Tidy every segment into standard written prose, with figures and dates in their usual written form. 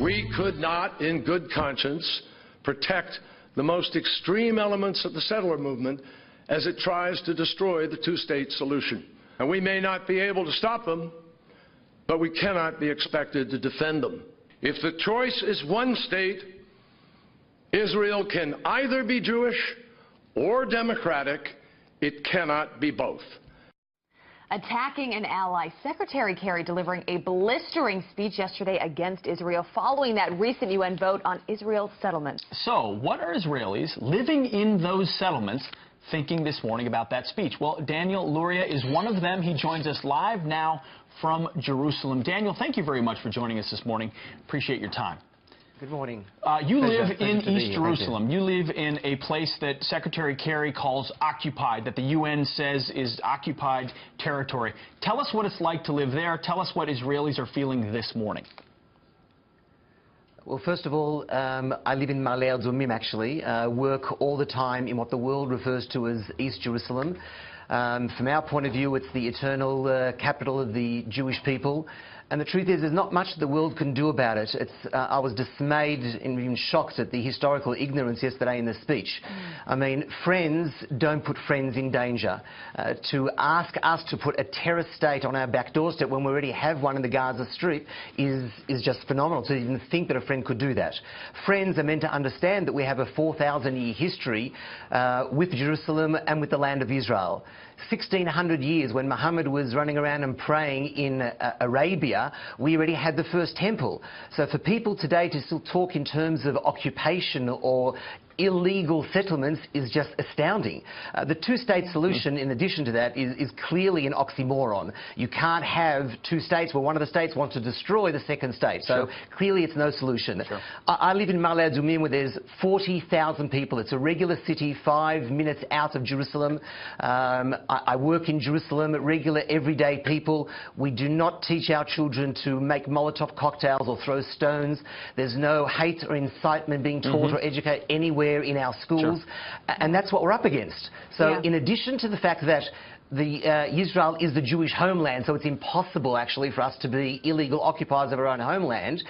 We could not, in good conscience, protect the most extreme elements of the settler movement as it tries to destroy the two-state solution. And we may not be able to stop them, but we cannot be expected to defend them. If the choice is one state, Israel can either be Jewish or democratic. It cannot be both. Attacking an ally, Secretary Kerry delivering a blistering speech yesterday against Israel following that recent UN vote on Israel's settlements. So, what are Israelis living in those settlements thinking this morning about that speech? Well, Daniel Luria is one of them. He joins us live now from Jerusalem. Daniel, thank you very much for joining us this morning. Appreciate your time. Good morning. You live in East Jerusalem. You live in a place that Secretary Kerry calls occupied, that the UN says is occupied territory. Tell us what it's like to live there. Tell us what Israelis are feeling this morning. Well, first of all, I live in Ma'ale Adumim, actually. Work all the time in what the world refers to as East Jerusalem. From our point of view, it's the eternal capital of the Jewish people. And the truth is, there's not much the world can do about it. I was dismayed and even shocked at the historical ignorance yesterday in the speech. I mean, friends don't put friends in danger. To ask us to put a terrorist state on our back doorstep when we already have one in the Gaza Strip is just phenomenal. To even think that a friend could do that. Friends are meant to understand that we have a 4,000-year history with Jerusalem and with the land of Israel. 1,600 years when Muhammad was running around and praying in Arabia, we already had the first temple. So for people today to still talk in terms of occupation or illegal settlements is just astounding. The two-state solution, in addition to that, is clearly an oxymoron. You can't have two states where one of the states wants to destroy the second state. So clearly it's no solution. I live in Ma'ale Adumim, where there's 40,000 people. It's a regular city 5 minutes out of Jerusalem. I work in Jerusalem, regular everyday people. We do not teach our children to make Molotov cocktails or throw stones. There's no hate or incitement being taught or educated anywhere in our schools, and that's what we're up against. So in addition to the fact that Israel is the Jewish homeland, so it's impossible actually for us to be illegal occupiers of our own homeland,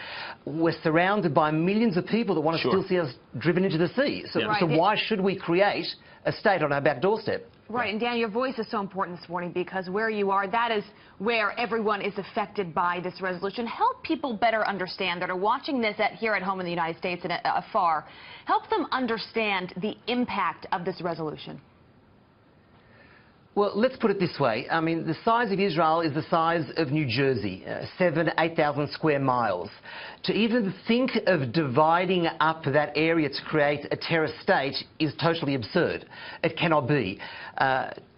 we're surrounded by millions of people that want to still see us driven into the sea. So, so why should we create a state on our back doorstep? Right, and Dan, your voice is so important this morning because where you are, that is where everyone is affected by this resolution. Help people better understand that are watching this here at home in the United States and afar. Help them understand the impact of this resolution. Well, let's put it this way. I mean, the size of Israel is the size of New Jersey, 7,000 to 8,000 square miles. To even think of dividing up that area to create a terrorist state is totally absurd. It cannot be.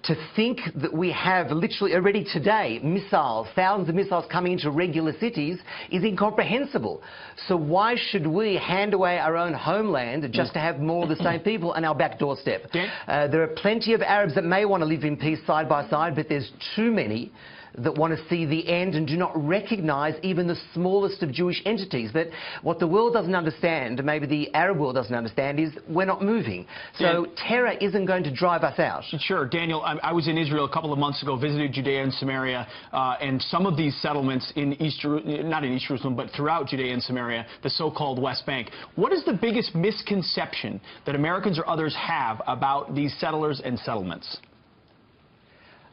To think that we have literally already today missiles, thousands of missiles coming into regular cities is incomprehensible. So why should we hand away our own homeland just to have more of the same people on our back doorstep? There are plenty of Arabs that may want to live in peace side by side, but there's too many that want to see the end and do not recognise even the smallest of Jewish entities. But what the world doesn't understand, maybe the Arab world doesn't understand, is we're not moving. So terror isn't going to drive us out. Sure. Daniel, I was in Israel a couple of months ago, visited Judea and Samaria, and some of these settlements in not in East Jerusalem, but throughout Judea and Samaria, the so-called West Bank. What is the biggest misconception that Americans or others have about these settlers and settlements?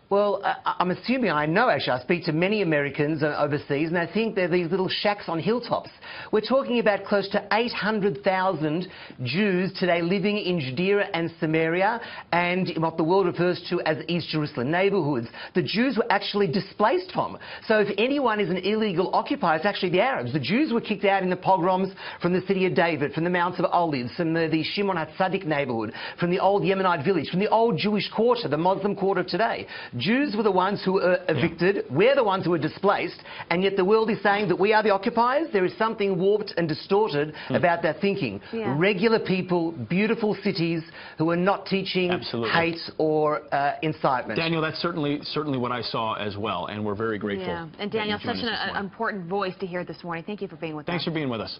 Well, I'm assuming, I know actually, I speak to many Americans overseas, and I think they're these little shacks on hilltops. We're talking about close to 800,000 Jews today living in Judea and Samaria and what the world refers to as East Jerusalem neighbourhoods. The Jews were actually displaced from. So if anyone is an illegal occupier, it's actually the Arabs. The Jews were kicked out in the pogroms from the city of David, from the Mounts of Olives, from the Shimon HaTzadik neighbourhood, from the old Yemenite village, from the old Jewish quarter, the Muslim quarter of today. Jews were the ones who were evicted, we're the ones who were displaced, and yet the world is saying that we are the occupiers. There is something warped and distorted about that thinking. Regular people, beautiful cities who are not teaching hate or incitement. Daniel, that's certainly what I saw as well, and we're very grateful. And Daniel, such an important voice to hear this morning. Thank you for being with us. Thanks for being with us.